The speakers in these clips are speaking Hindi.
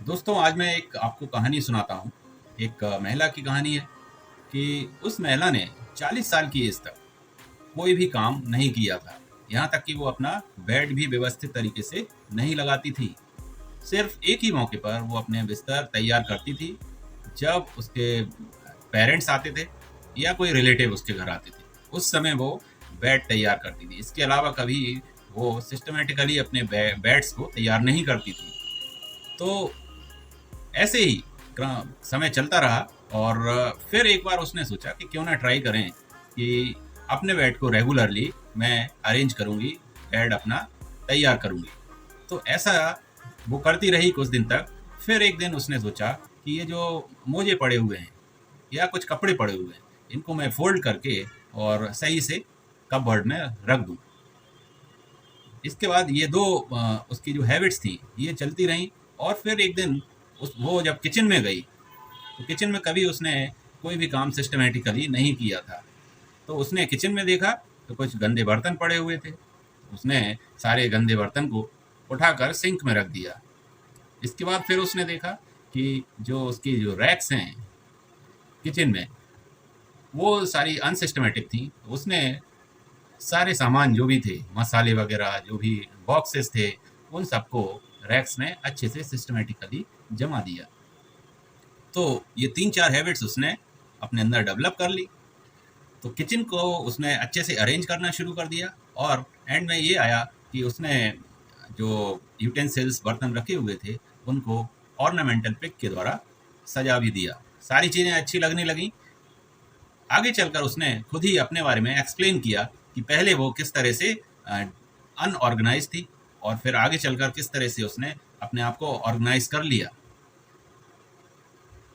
दोस्तों आज मैं एक आपको कहानी सुनाता हूँ। एक महिला की कहानी है कि उस महिला ने 40 साल की एज तक कोई भी काम नहीं किया था। यहाँ तक कि वो अपना बेड भी व्यवस्थित तरीके से नहीं लगाती थी। सिर्फ एक ही मौके पर वो अपने बिस्तर तैयार करती थी, जब उसके पेरेंट्स आते थे या कोई रिलेटिव उसके घर आते थे। उस समय वो बेड तैयार करती थी। इसके अलावा कभी वो सिस्टमेटिकली अपने बेड्स को तैयार नहीं करती थी। तो ऐसे ही समय चलता रहा और फिर एक बार उसने सोचा कि क्यों ना ट्राई करें कि अपने बेड को रेगुलरली मैं अरेंज करूंगी, बेड अपना तैयार करूंगी। तो ऐसा वो करती रही कुछ दिन तक। फिर एक दिन उसने सोचा कि ये जो मोजे पड़े हुए हैं या कुछ कपड़े पड़े हुए हैं, इनको मैं फोल्ड करके और सही से कपबोर्ड में रख दूं। इसके बाद ये दो उसकी जो हैबिट्स थी ये चलती रहीं। और फिर एक दिन वो जब किचन में गई तो किचन में कभी उसने कोई भी काम सिस्टमेटिकली नहीं किया था। तो उसने किचन में देखा तो कुछ गंदे बर्तन पड़े हुए थे। उसने सारे गंदे बर्तन को उठाकर सिंक में रख दिया। इसके बाद फिर उसने देखा कि जो उसकी जो रैक्स हैं किचन में वो सारी अनसिस्टमेटिक थी। उसने सारे सामान जो भी थे, मसाले वगैरह जो भी बॉक्सेस थे, उन सबको रैक्स में अच्छे से सिस्टमेटिकली जमा दिया। तो ये 3-4 हैबिट्स उसने अपने अंदर डेवलप कर ली। तो किचन को उसने अच्छे से अरेंज करना शुरू कर दिया और एंड में ये आया कि उसने जो यूटेंसिल्स बर्तन रखे हुए थे उनको ऑर्नामेंटल पिक के द्वारा सजा भी दिया। सारी चीज़ें अच्छी लगने लगी। आगे चलकर उसने खुद ही अपने बारे में एक्सप्लेन किया कि पहले वो किस तरह से अनऑर्गेनाइज थी और फिर आगे चलकर किस तरह से उसने अपने आप को ऑर्गेनाइज कर लिया।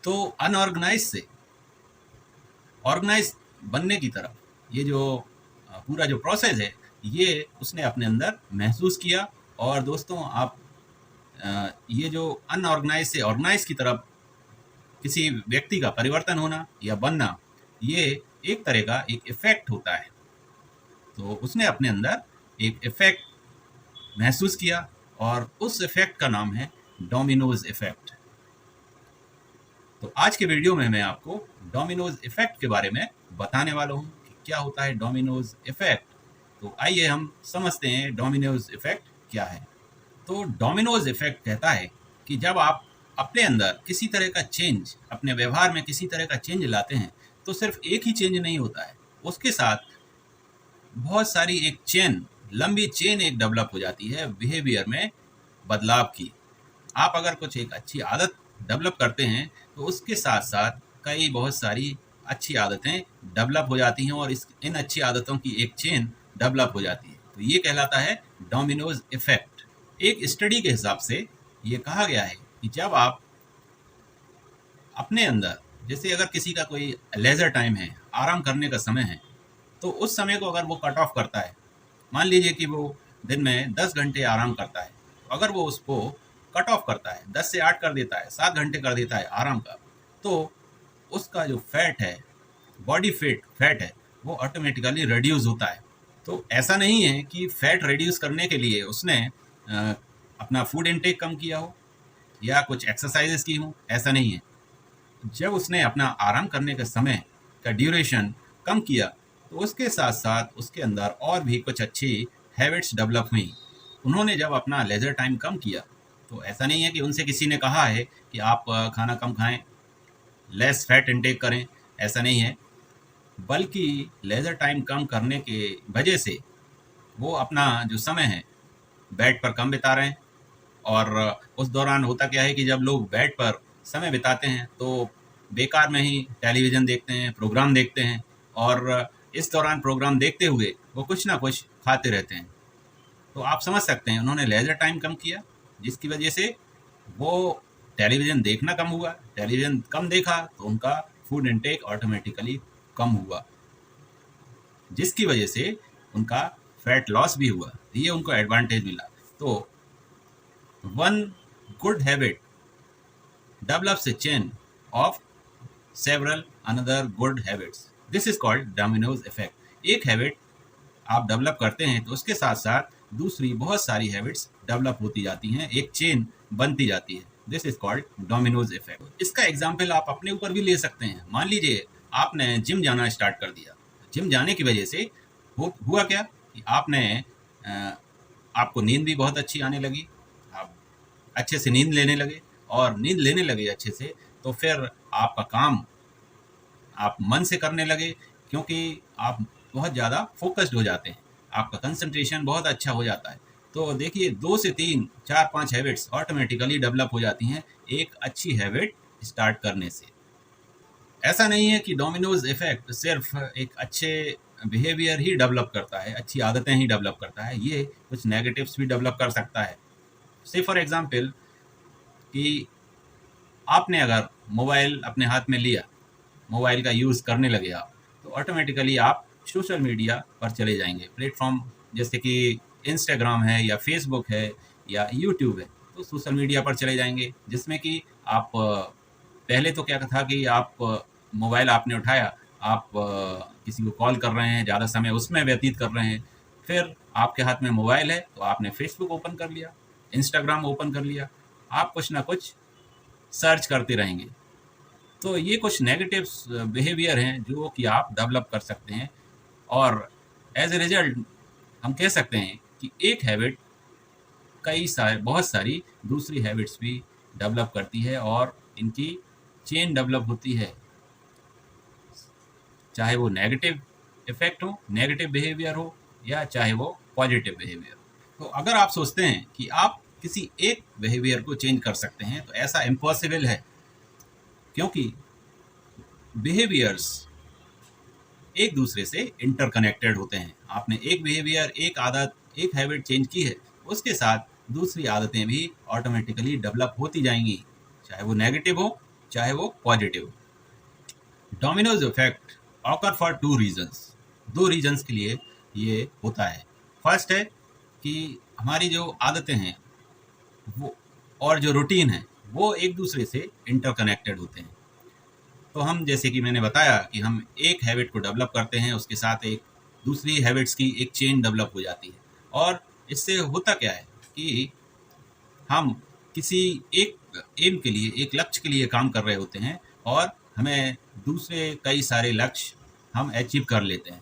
तो अनऑर्गेनाइज से ऑर्गेनाइज बनने की तरफ ये जो पूरा जो प्रोसेस है ये उसने अपने अंदर महसूस किया। और दोस्तों आप ये जो अनऑर्गेनाइज से ऑर्गेनाइज की तरफ किसी व्यक्ति का परिवर्तन होना या बनना, ये एक तरह का एक इफेक्ट होता है। तो उसने अपने अंदर एक इफेक्ट महसूस किया और उस इफेक्ट का नाम है डोमिनोज इफेक्ट। तो आज के वीडियो में मैं आपको डोमिनोज इफेक्ट के बारे में बताने वाला हूँ कि क्या होता है डोमिनोज इफेक्ट। तो आइए हम समझते हैं डोमिनोज इफेक्ट क्या है। तो डोमिनोज इफेक्ट कहता है कि जब आप अपने अंदर किसी तरह का चेंज, अपने व्यवहार में किसी तरह का चेंज लाते हैं तो सिर्फ एक ही चेंज नहीं होता है, उसके साथ बहुत सारी एक चेन, लंबी चेन एक डेवलप हो जाती है बिहेवियर में बदलाव की। आप अगर कुछ एक अच्छी आदत डेवलप करते हैं तो उसके साथ साथ कई बहुत सारी अच्छी आदतें डेवलप हो जाती हैं और इन अच्छी आदतों की एक चेन डेवलप हो जाती है। तो ये कहलाता है डोमिनोज इफेक्ट। एक स्टडी के हिसाब से ये कहा गया है कि जब आप अपने अंदर, जैसे अगर किसी का कोई लेजर टाइम है, आराम करने का समय है, तो उस समय को अगर वो कट ऑफ करता है, मान लीजिए कि वो दिन में 10 घंटे आराम करता है, तो अगर वो उसको कट ऑफ करता है, 10 से 8 कर देता है, 7 घंटे कर देता है आराम का, तो उसका जो फैट है, बॉडी फैट है, वो ऑटोमेटिकली रिड्यूस होता है। तो ऐसा नहीं है कि फैट रिड्यूस करने के लिए उसने अपना फूड इनटेक कम किया हो या कुछ एक्सरसाइजेस की हो, ऐसा नहीं है। जब उसने अपना आराम करने के समय का ड्यूरेशन कम किया तो उसके साथ साथ उसके अंदर और भी कुछ अच्छी हैबिट्स डेवलप हुई। उन्होंने जब अपना लेजर टाइम कम किया तो ऐसा नहीं है कि उनसे किसी ने कहा है कि आप खाना कम खाएं, लेस फैट इनटेक करें, ऐसा नहीं है। बल्कि लेजर टाइम कम करने के वजह से वो अपना जो समय है बेड पर कम बिता रहे हैं। और उस दौरान होता क्या है कि जब लोग बेड पर समय बिताते हैं तो बेकार में ही टेलीविज़न देखते हैं, प्रोग्राम देखते हैं और इस दौरान प्रोग्राम देखते हुए वो कुछ ना कुछ खाते रहते हैं। तो आप समझ सकते हैं उन्होंने लेजर टाइम कम किया, जिसकी वजह से वो टेलीविज़न देखना कम हुआ। टेलीविज़न कम देखा तो उनका फूड इनटेक ऑटोमेटिकली कम हुआ, जिसकी वजह से उनका फैट लॉस भी हुआ। ये उनको एडवांटेज मिला। तो one good habit develops a chain of several another good habits. This is called dominoes effect. एक हैबिट आप डेवलप करते हैं तो उसके साथ साथ दूसरी बहुत सारी हैबिट्स डेवलप होती जाती हैं, एक चेन बनती जाती है। This is called Domino's effect. इसका एग्जाम्पल आप अपने ऊपर भी ले सकते हैं। मान लीजिए आपने जिम जाना स्टार्ट कर दिया। जिम जाने की वजह से हुआ क्या कि आपको नींद भी बहुत अच्छी आने लगी, आप अच्छे से नींद लेने लगे, और नींद लेने लगे अच्छे से तो फिर आपका काम आप मन से करने लगे, क्योंकि आप बहुत ज़्यादा फोकस्ड हो जाते हैं, आपका कंसंट्रेशन बहुत अच्छा हो जाता है। तो देखिए 2 से 3, 4, 5 हैबिट्स ऑटोमेटिकली डेवलप हो जाती हैं एक अच्छी हैबिट स्टार्ट करने से। ऐसा नहीं है कि डोमिनोज इफेक्ट सिर्फ एक अच्छे बिहेवियर ही डेवलप करता है, अच्छी आदतें ही डेवलप करता है, ये कुछ नेगेटिव्स भी डेवलप कर सकता है। से फॉर एग्जांपल कि आपने अगर मोबाइल अपने हाथ में लिया, मोबाइल का यूज़ करने लगे आप, तो ऑटोमेटिकली आप सोशल मीडिया पर चले जाएंगे। प्लेटफॉर्म जैसे कि इंस्टाग्राम है या फेसबुक है या यूट्यूब है, तो सोशल मीडिया पर चले जाएंगे, जिसमें कि आप पहले तो क्या था कि आप मोबाइल आपने उठाया, आप किसी को कॉल कर रहे हैं, ज़्यादा समय उसमें व्यतीत कर रहे हैं, फिर आपके हाथ में मोबाइल है तो आपने फेसबुक ओपन कर लिया, इंस्टाग्राम ओपन कर लिया, आप कुछ ना कुछ सर्च करते रहेंगे। तो ये कुछ नेगेटिव बिहेवियर हैं जो कि आप डेवलप कर सकते हैं, और एज ए रिजल्ट हम कह सकते हैं कि एक हैबिट बहुत सारी दूसरी हैबिट्स भी डेवलप करती है, और इनकी चेन डेवलप होती है, चाहे वो नेगेटिव इफेक्ट हो, नेगेटिव बिहेवियर हो, या चाहे वो पॉजिटिव बिहेवियर। तो अगर आप सोचते हैं कि आप किसी एक बिहेवियर को चेंज कर सकते हैं, तो ऐसा इम्पॉसिबल है, क्योंकि बिहेवियर्स एक दूसरे से इंटरकनेक्टेड होते हैं। आपने एक बिहेवियर, एक आदत, एक हैबिट चेंज की है, उसके साथ दूसरी आदतें भी ऑटोमेटिकली डेवलप होती जाएंगी, चाहे वो नेगेटिव हो चाहे वो पॉजिटिव हो। Domino's effect occur for 2 reasons. 2 reasons के लिए ये होता है। फर्स्ट है कि हमारी जो आदतें हैं वो और जो रूटीन है वो एक दूसरे से इंटरकनेक्टेड होते हैं। तो हम, जैसे कि मैंने बताया कि हम एक हैबिट को डेवलप करते हैं, उसके साथ एक दूसरी हैबिट्स की एक चेन डेवलप हो जाती है, और इससे होता क्या है कि हम किसी एक एम के लिए, एक लक्ष्य के लिए काम कर रहे होते हैं, और हमें दूसरे कई सारे लक्ष्य हम अचीव कर लेते हैं।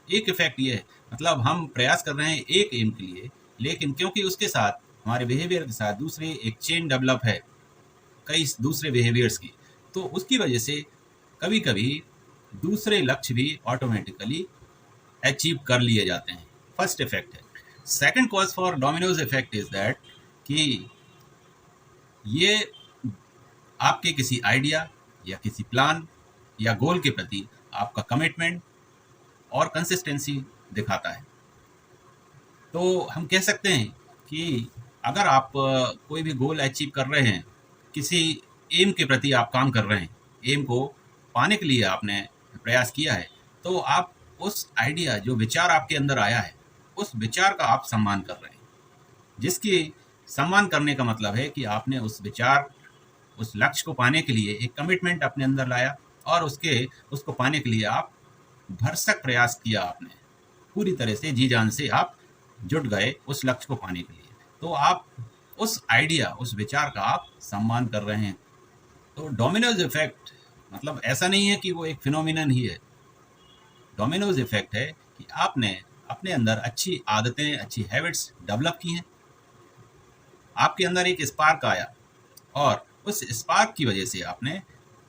एक इफेक्ट ये है, मतलब हम प्रयास कर रहे हैं एक एम के लिए, लेकिन क्योंकि उसके साथ हमारे बिहेवियर के साथ दूसरी एक चेन डेवलप है कई दूसरे बिहेवियर्स की, तो उसकी वजह से कभी कभी दूसरे लक्ष्य भी ऑटोमेटिकली अचीव कर लिए जाते हैं। फर्स्ट इफेक्ट है। Second cause for Domino's effect is that कि ये आपके किसी आइडिया या किसी प्लान या गोल के प्रति आपका कमिटमेंट और कंसिस्टेंसी दिखाता है। तो हम कह सकते हैं कि अगर आप कोई भी गोल अचीव कर रहे हैं, किसी एम के प्रति आप काम कर रहे हैं, एम को पाने के लिए आपने प्रयास किया है, तो आप उस आइडिया, जो विचार आपके अंदर आया है, उस विचार का आप सम्मान कर रहे हैं, जिसकी सम्मान करने का मतलब है कि आपने उस विचार, उस लक्ष्य को पाने के लिए एक कमिटमेंट अपने अंदर लाया, और उसको पाने के लिए आप भरसक प्रयास किया, आपने पूरी तरह से जी जान से आप जुट गए उस लक्ष्य को पाने के लिए। तो आप उस आइडिया, उस विचार का आप सम्मान कर रहे हैं। तो डोमिनोज इफेक्ट मतलब ऐसा नहीं है कि वो एक फिनोमिनन ही है। डोमिनोज इफेक्ट है कि आपने अपने अंदर अच्छी आदतें, अच्छी हैबिट्स डेवलप की हैं, आपके अंदर एक स्पार्क आया, और उस स्पार्क की वजह से आपने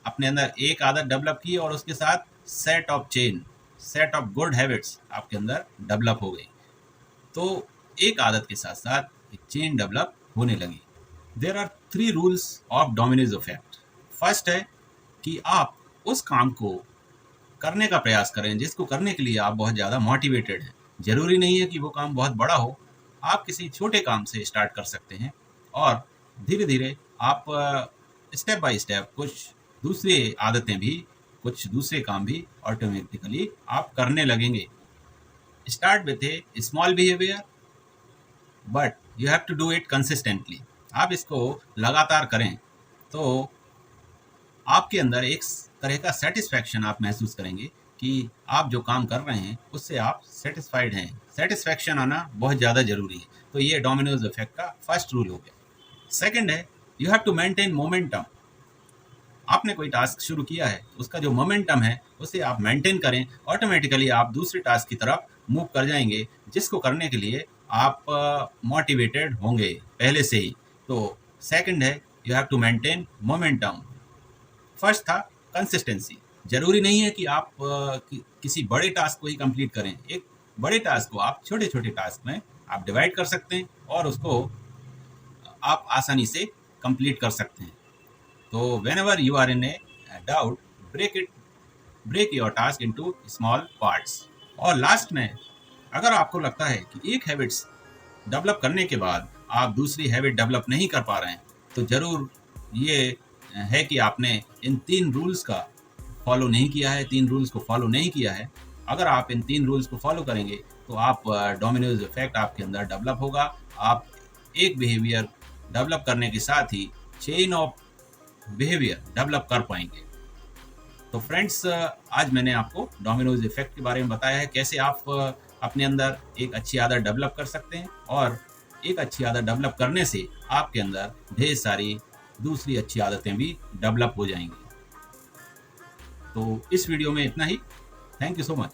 अपने अंदर एक आदत डेवलप की, और उसके साथ सेट ऑफ गुड हैबिट्स आपके अंदर डेवलप हो गई। तो एक आदत के साथ साथ एक चेन डेवलप होने लगी। There are 3 rules of dominoes effect. First है कि आप उस काम को करने का प्रयास करें जिसको करने के लिए आप बहुत ज़्यादा मोटिवेटेड हैं। ज़रूरी नहीं है कि वो काम बहुत बड़ा हो, आप किसी छोटे काम से स्टार्ट कर सकते हैं, और धीरे धीरे आप स्टेप बाय स्टेप कुछ दूसरी आदतें भी, कुछ दूसरे काम भी ऑटोमेटिकली आप करने लगेंगे। Start with a small behaviour, but you have to do it consistently. आप इसको लगातार करें तो आपके अंदर एक तरह का सेटिस्फैक्शन आप महसूस करेंगे कि आप जो काम कर रहे हैं उससे आप सेटिस्फाइड हैं। सेटिस्फैक्शन आना बहुत ज़्यादा ज़रूरी है। तो ये डोमिनोज इफेक्ट का फर्स्ट रूल हो गया। सेकंड है you have to maintain momentum. आपने कोई टास्क शुरू किया है, उसका जो मोमेंटम है उसे आप मेंटेन करें, ऑटोमेटिकली आप दूसरे टास्क की तरफ मूव कर जाएंगे, जिसको करने के लिए आप मोटिवेटेड होंगे पहले से ही। तो सेकंड है you have to maintain momentum. First था कंसिस्टेंसी। जरूरी नहीं है कि आप किसी बड़े टास्क को ही कंप्लीट करें। एक बड़े टास्क को आप छोटे छोटे टास्क में आप डिवाइड कर सकते हैं और उसको आप आसानी से कंप्लीट कर सकते हैं। तो whenever you are in a doubt, break your task into small parts। और लास्ट में, अगर आपको लगता है कि एक हैबिट्स डेवलप करने के बाद आप दूसरी हैबिट डेवलप नहीं कर पा रहे हैं, तो ज़रूर ये है कि आपने इन 3 रूल्स का फॉलो नहीं किया है, 3 रूल्स को फॉलो नहीं किया है। अगर आप इन 3 रूल्स को फॉलो करेंगे तो आप डोमिनोज इफेक्ट आपके अंदर डेवलप होगा। आप एक बिहेवियर डेवलप करने के साथ ही चेन ऑफ बिहेवियर डेवलप कर पाएंगे। तो फ्रेंड्स, आज मैंने आपको डोमिनोज इफेक्ट के बारे में बताया है, कैसे आप अपने अंदर एक अच्छी आदत डेवलप कर सकते हैं, और एक अच्छी आदत डेवलप करने से आपके अंदर ढेर सारी दूसरी अच्छी आदतें भी डेवलप हो जाएंगी। तो इस वीडियो में इतना ही। Thank you so much.